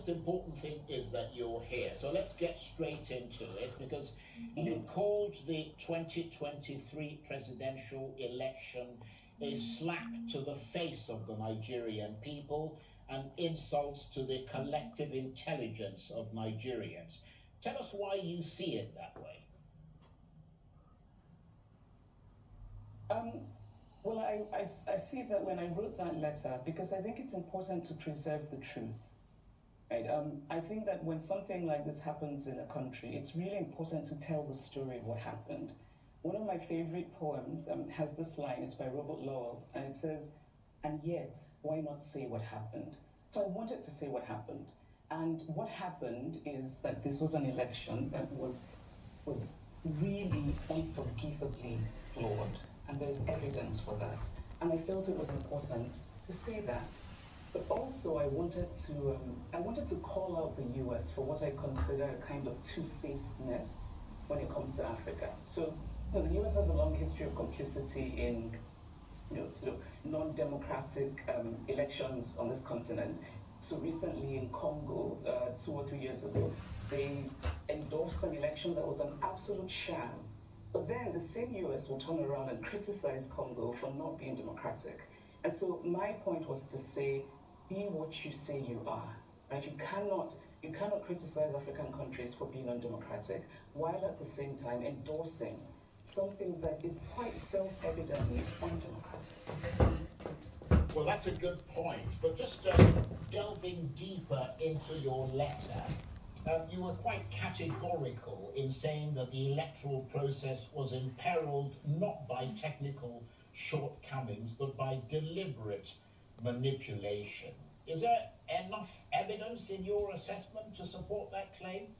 most important thing is that you're here. So let's get straight into it, because you called the 2023 presidential election a slap to the face of the Nigerian people and insults to the collective intelligence of Nigerians. Tell us why you see it that way. Well, I see that when I wrote that letter, because I think it's important to preserve the truth. Right? I think that when something like this happens in a country, it's really important to tell the story of what happened. One of my favorite poems has this line, it's by Robert Lowell, and it says, "And yet, why not say what happened?" So I wanted to say what happened. And what happened is that this was an election that was really unforgivably flawed, and there's evidence for that. And I felt it was important to say that. But also, I wanted to call out the U.S. for what I consider a kind of two-facedness when it comes to Africa. So, the U.S. has a long history of complicity in, sort of non-democratic elections on this continent. So recently in Congo, 2 or 3 years ago, they endorsed an election that was an absolute sham. But then the same US will turn around and criticize Congo for not being democratic. And so my point was to say, be what you say you are. Right? You cannot criticize African countries for being undemocratic, while at the same time endorsing something that is quite self-evidently undemocratic. Well, that's a good point. But just delving deeper into your letter, you were quite categorical in saying that the electoral process was imperiled not by technical shortcomings, but by deliberate manipulation. Is there enough evidence in your assessment to support that claim?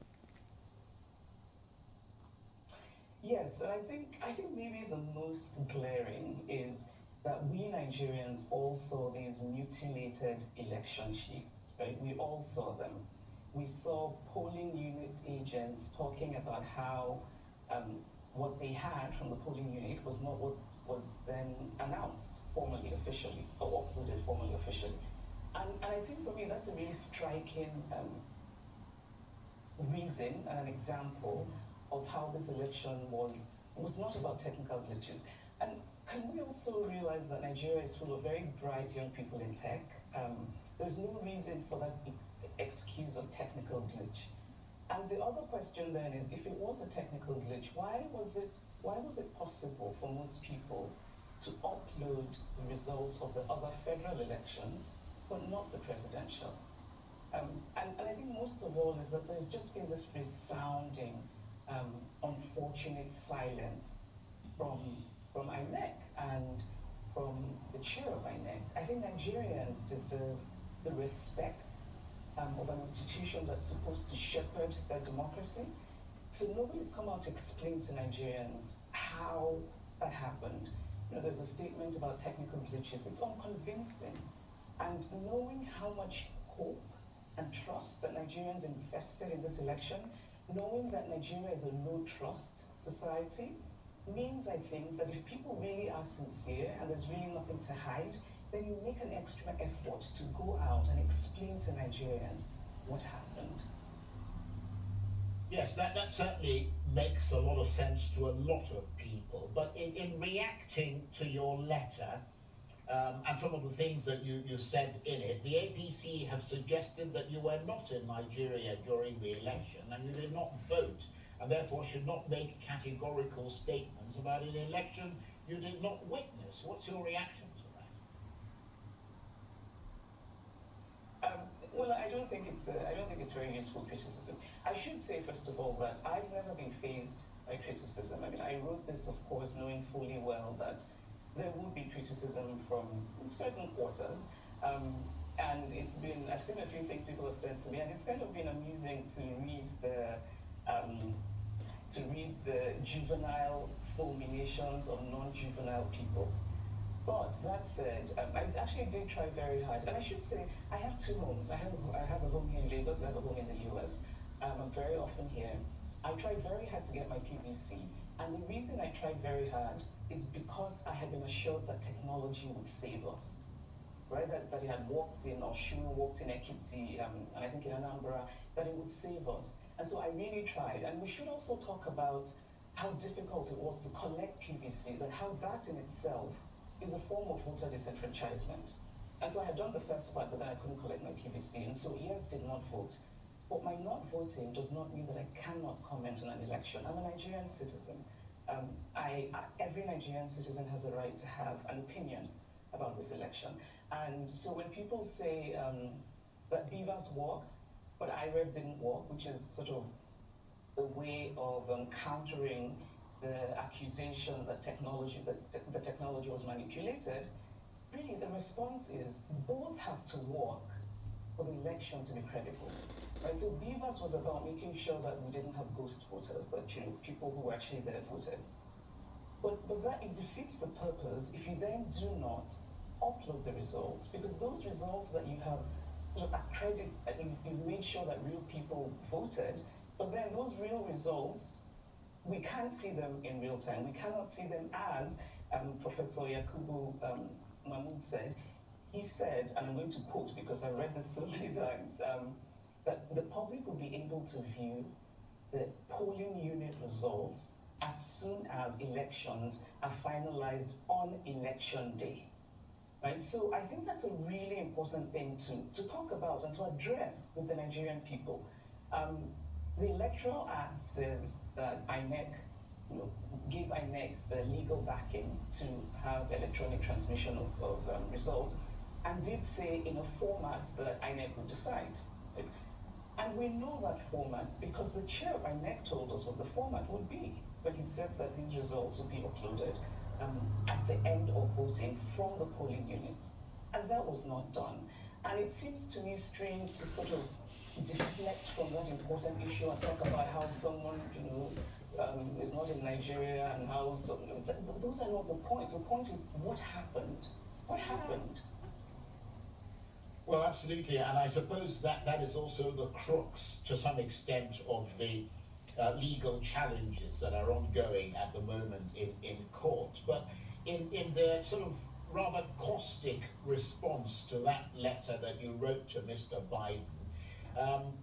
Yes, and I think maybe the most glaring is that we Nigerians all saw these mutilated election sheets, right? We all saw them. We saw polling unit agents talking about how what they had from the polling unit was not what was then announced formally, officially, or uploaded formally, officially. And I think for me that's a really striking reason and an example of how this election was not about technical glitches. And can we also realize that Nigeria is full of very bright young people in tech? There's no reason for that excuse of technical glitch. And the other question then is, if it was a technical glitch, why was it possible for most people to upload the results of the other federal elections, but not the presidential? And I think most of all is that there's just been this resounding, unfortunate silence from INEC and from the chair of INEC. I think Nigerians deserve the respect of an institution that's supposed to shepherd their democracy. So nobody's come out to explain to Nigerians how that happened. There's a statement about technical glitches. It's unconvincing. And knowing how much hope and trust that Nigerians invested in this election, knowing that Nigeria is a low trust society, means, I think, that if people really are sincere and there's really nothing to hide, then you make an extra effort to go out and explain to Nigerians what happened. Yes, that certainly makes a lot of sense to a lot of people. But in reacting to your letter, and some of the things that you said in it, the APC have suggested that you were not in Nigeria during the election and you did not vote, and therefore should not make categorical statements about an election you did not witness. What's your reaction to that? Well, I don't think it's very useful criticism. I should say, first of all, that I've never been fazed by criticism. I mean, I wrote this, of course, knowing fully well that there would be criticism from certain quarters. And I've seen a few things people have said to me, and it's kind of been amusing to read the juvenile fulminations of non-juvenile people. But that said, I actually did try very hard. And I should say, I have two homes. I have a home here in Lagos, I have a home in the US. I'm very often here. I tried very hard to get my PVC. And the reason I tried very hard is because I had been assured that technology would save us. right? That it had worked in Oshun, worked in Ekiti, and I think in Anambra, that it would save us. And so I really tried. And we should also talk about how difficult it was to collect PVCs and how that in itself is a form of voter disenfranchisement. And so I had done the first part, but then I couldn't collect my PVC. And so yes, did not vote. But my not voting does not mean that I cannot comment on an election. I'm a Nigerian citizen. Every Nigerian citizen has a right to have an opinion about this election. And so when people say that Beavers worked, but IREV didn't work, which is sort of a way of countering the accusation that the technology was manipulated, really the response is both have to work for the election to be credible. Right? So Beavers was about making sure that we didn't have ghost voters, that people who were actually there voted. But that it defeats the purpose if you then do not upload the results, because those results that you have you've made sure that real people voted, but then those real results, we can't see them in real time. We cannot see them as Professor Yakubu Mahmoud said. He said, and I'm going to quote because I read this so many times, that the public will be able to view the polling unit results as soon as elections are finalized on election day. Right? So I think that's a really important thing to talk about and to address with the Nigerian people. The Electoral Act says that INEC, give INEC the legal backing to have electronic transmission of results, and did say in a format that INEC would decide. And we know that format because the chair of INEC told us what the format would be when he said that these results would be uploaded at the end of voting from the polling units. And that was not done. And it seems to me strange to sort of deflect from that important issue and talk about how someone, is not in Nigeria and how those are not the points. The point is what happened. What happened? Well, absolutely, and I suppose that is also the crux, to some extent, of the legal challenges that are ongoing at the moment in court. But in the sort of rather caustic response to that letter that you wrote to Mr. Biden,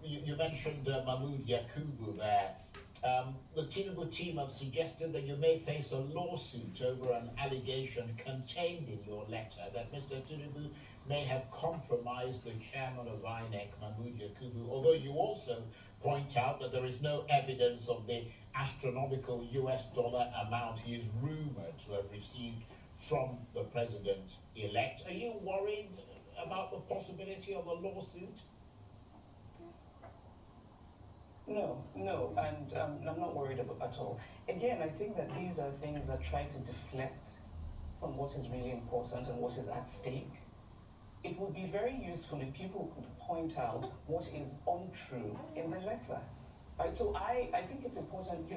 you mentioned Mahmoud Yakubu there. The Tinubu team have suggested that you may face a lawsuit over an allegation contained in your letter that Mr. Tinubu may have compromised the chairman of INEC, Mahmoud Yakubu, although you also point out that there is no evidence of the astronomical US dollar amount he is rumored to have received from the president-elect. Are you worried about the possibility of a lawsuit? No, and I'm not worried about at all. Again, I think that these are things that try to deflect from what is really important and what is at stake. It would be very useful if people could point out what is untrue in the letter. Right, so I think it's important,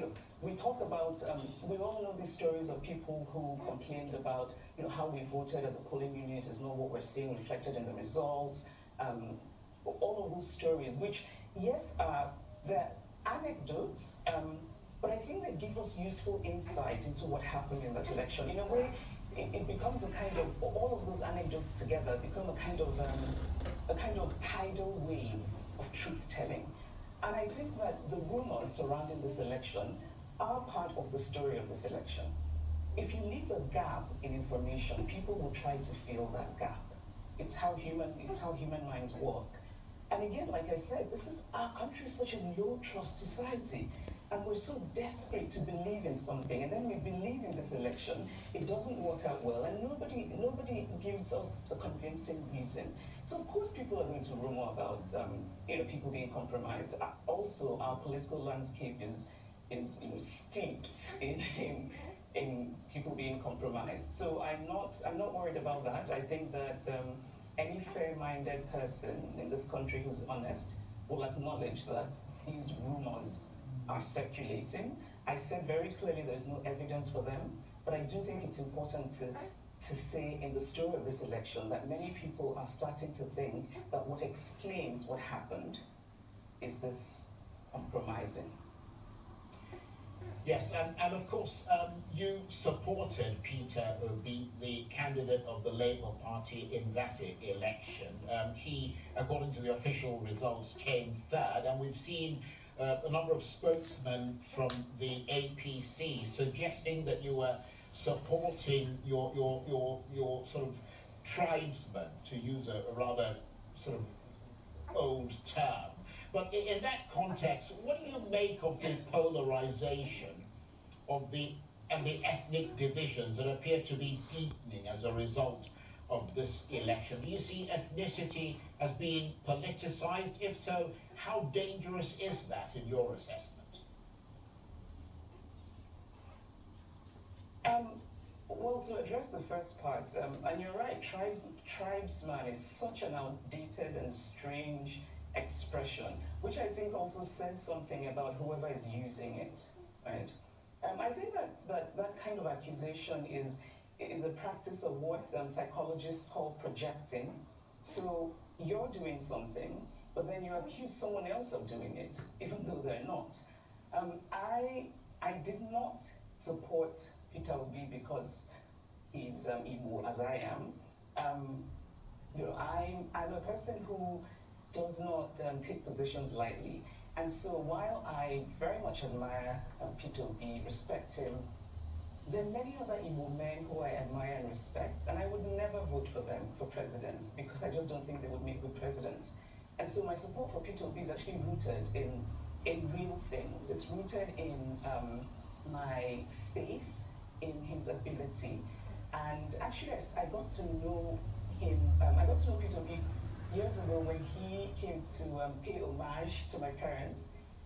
we talk about, we all know these stories of people who complained about, how we voted at the polling unit is not what we're seeing reflected in the results. All of those stories, which, yes, they're anecdotes, but I think they give us useful insight into what happened in that election. In a way, it becomes a kind of, all of those anecdotes together become a kind of tidal wave of truth-telling. And I think that the rumors surrounding this election are part of the story of this election. If you leave a gap in information, people will try to fill that gap. It's how human minds work. And again, like I said, our country is such a low trust society. And we're so desperate to believe in something, and then we believe in this election, it doesn't work out well, and nobody gives us a convincing reason. So of course people are going to rumor about people being compromised. Also, our political landscape is steeped in people being compromised. So I'm not worried about that. I think that any fair-minded person in this country who's honest will acknowledge that these rumors are circulating. I said very clearly there's no evidence for them, but I do think it's important to say in the story of this election that many people are starting to think that what explains what happened is this compromising. Yes, and of course, you supported Peter Obi, the candidate of the Labour Party in that election. He, according to the official results, came third, and we've seen a number of spokesmen from the APC suggesting that you were supporting your sort of tribesmen, to use a rather sort of old term. But in that context, what do you make of the polarization of the and the ethnic divisions that appear to be deepening as a result of this election? Do you see ethnicity as being politicized? If so, how dangerous is that in your assessment? Um, well, to address the first part, and you're right, tribesman is such an outdated and strange expression, which I think also says something about whoever is using it, right? I think that kind of accusation is a practice of what psychologists call projecting. So you're doing something, but then you accuse someone else of doing it, even though they're not. I did not support Peter Obi because he's Igbo as I am. I'm a person who does not take positions lightly. And so while I very much admire Peter Obi, respect him, there are many other Igbo men who I admire and respect, and I would never vote for them for president because I just don't think they would make good presidents. And so my support for Peter Obi is actually rooted in real things. It's rooted in my faith in his ability. And actually, I got to know him, I got to know Peter Obi years ago when he came to pay homage to my parents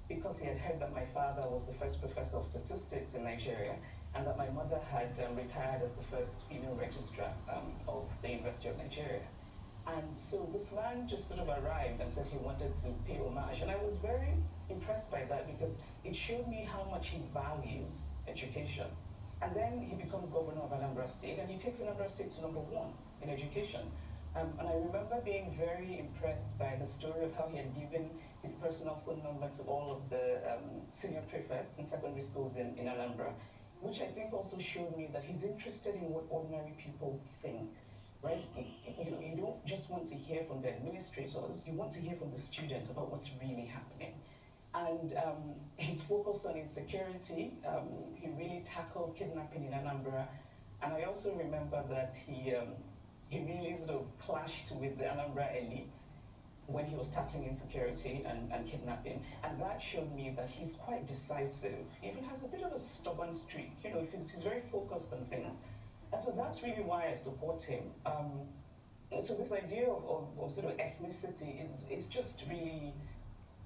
because he had heard that my father was the first professor of statistics in Nigeria and that my mother had retired as the first female registrar of the University of Nigeria. And so this man just sort of arrived and said he wanted to pay homage. And I was very impressed by that because it showed me how much he values education. And then he becomes governor of Anambra State, and he takes Anambra State to number one in education. And I remember being very impressed by the story of how he had given his personal phone number to all of the senior prefects in secondary schools in Anambra, which I think also showed me that he's interested in what ordinary people think, right? You don't just want to hear from the administrators, you want to hear from the students about what's really happening. And his focus on insecurity, he really tackled kidnapping in Anambra. And I also remember that he really sort of clashed with the Anambra elite when he was tackling insecurity and kidnapping. And that showed me that he's quite decisive. He even has a bit of a stubborn streak. He's very focused on things. And so that's really why I support him. So this idea of sort of ethnicity is just really,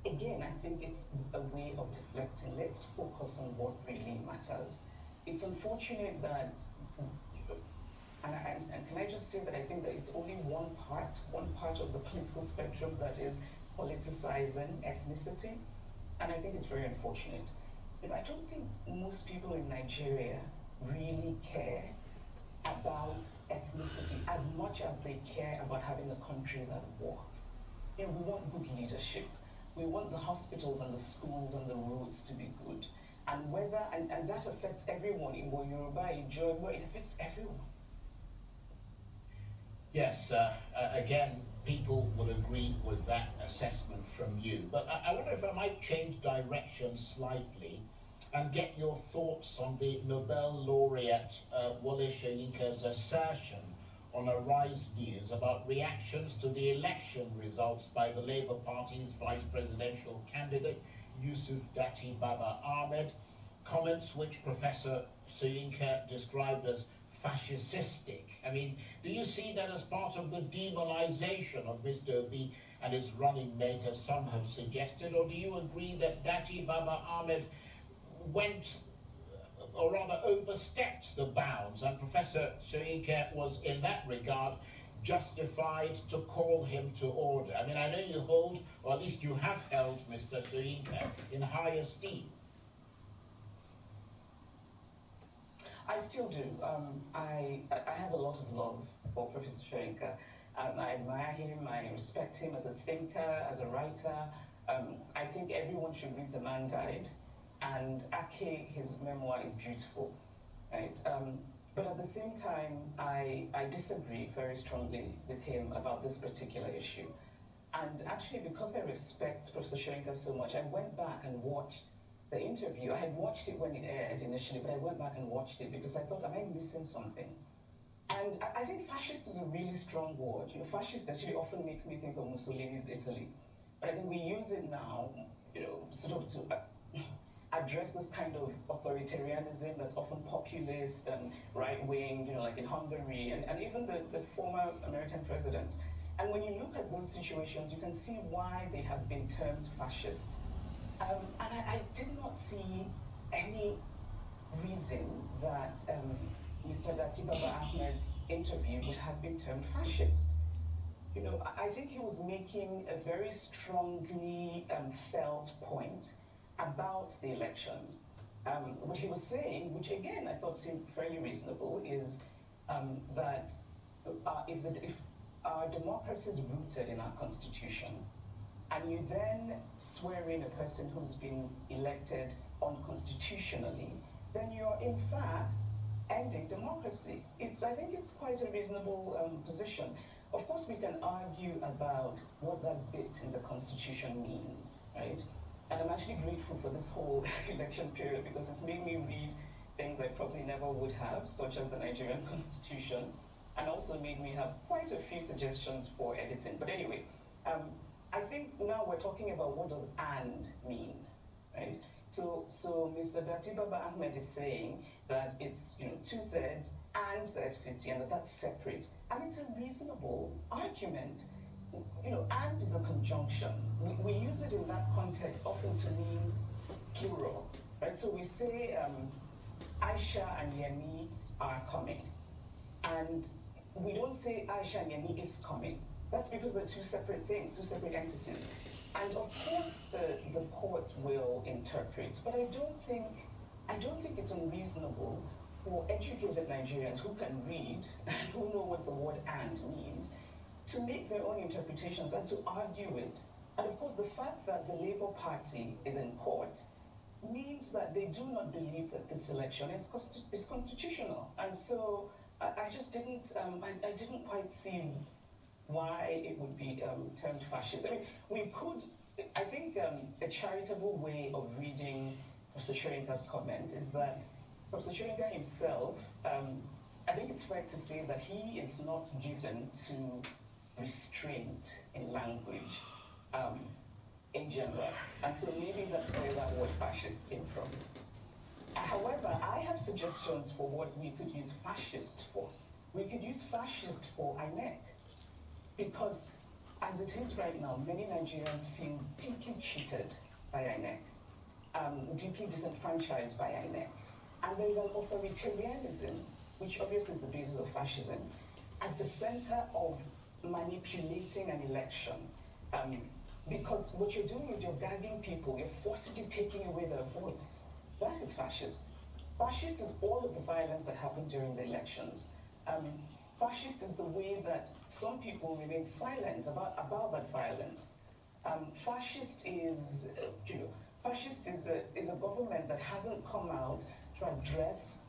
again, I think it's a way of deflecting. Let's focus on what really matters. It's unfortunate that, and can I just say that I think that it's only one part of the political spectrum that is politicizing ethnicity, and I think it's very unfortunate. I don't think most people in Nigeria really care about ethnicity as much as they care about having a country that works. We want good leadership. We want the hospitals and the schools and the roads to be good. And that affects everyone. In Yoruba, in Yoruba, it affects everyone. Yes, again, people will agree with that assessment from you. But I wonder if I might change direction slightly and get your thoughts on the Nobel laureate Wole Soyinka's assertion on Arise News about reactions to the election results by the Labour Party's vice presidential candidate, Yusuf Dati Baba Ahmed, comments which Professor Soyinka described as fascistic. I mean, do you see that as part of the demonization of Mr. Obi and his running mate, as some have suggested, or do you agree that Dati Baba Ahmed went, or rather overstepped the bounds, and Professor Soyinka was, in that regard, justified to call him to order? I mean, I know you hold, or at least you have held Mr. Soyinka in high esteem. I still do. I have a lot of love for Professor Soyinka. I admire him, I respect him as a thinker, as a writer. I think everyone should read The Man Guide. and Ake, his memoir, is beautiful, right? But at the same time, I disagree very strongly with him about this particular issue. And actually, because I respect Professor Shoyinka so much, I went back and watched the interview. I had watched it when it aired initially, but I went back and watched it because I thought, am I missing something? And I think fascist is a really strong word. You know, fascist actually often makes me think of Mussolini's Italy. But I think we use it now, you know, sort of to address this kind of authoritarianism that's often populist and right-wing, you know, like in Hungary and even the former American president. And when you look at those situations, you can see why they have been termed fascist. And I did not see any reason that Mr. Dati Baba Ahmed's interview would have been termed fascist. You know, I think he was making a very strongly felt point about the elections. What he was saying, which again I thought seemed fairly reasonable, is that if our democracy is rooted in our constitution, and you then swear in a person who's been elected unconstitutionally, then you're in fact ending democracy. I think it's quite a reasonable position. Of course, we can argue about what that bit in the Constitution means, right? And I'm actually grateful for this whole election period because it's made me read things I probably never would have, such as the Nigerian Constitution, and also made me have quite a few suggestions for editing. But anyway, I think now we're talking about what does "and" mean, right? So Mr. Dati Baba Ahmed is saying that it's 2/3 and the FCT and that's separate, and it's a reasonable argument. And is a conjunction. We use it in that context often to mean plural, right? So we say Aisha and Yemi are coming, and we don't say Aisha and Yemi is coming. That's because they're two separate things, two separate entities. And of course the court will interpret, but I don't think it's unreasonable for educated Nigerians who can read and who know what the word "and" means to make their own interpretations and to argue it. And of course, the fact that the Labour Party is in court means that they do not believe that this election is constitutional. And so I just didn't, I didn't quite see why it would be termed fascist. I mean, I think a charitable way of reading Professor Shoyinka's comment is that Professor Shoyinka himself, I think it's fair to say that he is not given to restraint in language in general. And so maybe that's where that word fascist came from. However, I have suggestions for what we could use fascist for. We could use fascist for INEC, because as it is right now, many Nigerians feel deeply cheated by INEC, deeply disenfranchised by INEC. And there is an authoritarianism, which obviously is the basis of fascism, at the center of manipulating an election. Because what you're doing is you're gagging people, you're forcibly taking away their voice. That is fascist. Fascist is all of the violence that happened during the elections. Fascist is the way that some people remain silent about that violence. Fascist is a government that hasn't come out to address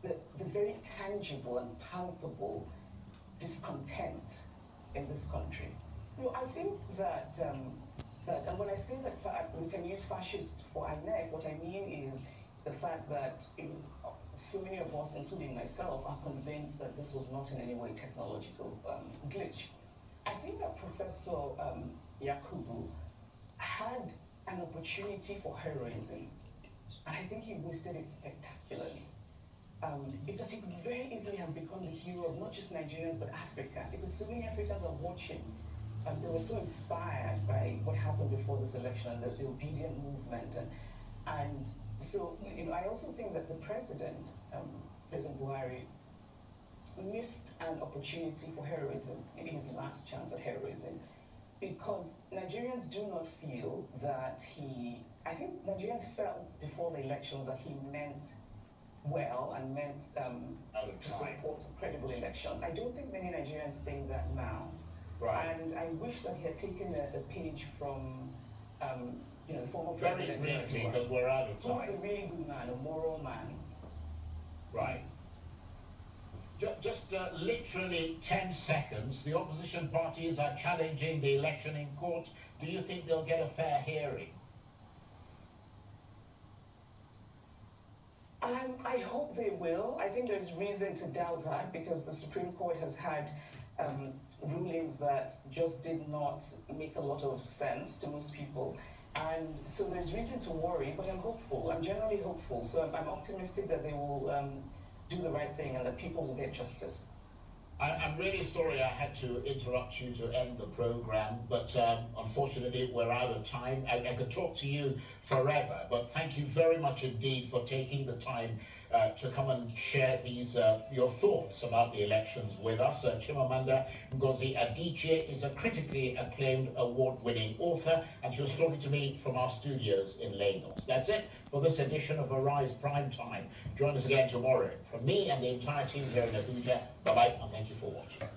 the very tangible and palpable discontent in this country. I think that and when I say that we can use fascist for INEC, what I mean is the fact that so many of us, including myself, are convinced that this was not in any way technological glitch. I think that Professor Yakubu had an opportunity for heroism, and I think he wasted it spectacularly. Because he could very easily have become the hero of not just Nigerians but Africa, because so many Africans are watching. They were so inspired by what happened before this election, and there's the obedient movement, and so I also think that the President Buhari, missed an opportunity for heroism, maybe his last chance at heroism, because Nigerians do not feel that I think Nigerians felt before the elections that he meant well and meant to support credible elections. I don't think many Nigerians think that now. Right. And I wish that he had taken a page from the former Very president. briefly, because we're out of He was a time. really good man, a moral man. Right. Just literally 10 seconds. The opposition parties are challenging the election in court. Do you think they'll get a fair hearing? I hope they will. I think there's reason to doubt that because the Supreme Court has had rulings that just did not make a lot of sense to most people. And so there's reason to worry, but I'm hopeful. I'm generally hopeful. So I'm optimistic that they will do the right thing and that people will get justice. I'm really sorry I had to interrupt you to end the program, but unfortunately we're out of time. I could talk to you forever, but thank you very much indeed for taking the time to come and share these your thoughts about the elections with us. Chimamanda Ngozi Adichie is a critically acclaimed award-winning author, and she was talking to me from our studios in Lagos. That's it for this edition of Arise Prime Time. Join us again tomorrow. From me and the entire team here in Abuja, bye-bye and thank you for watching.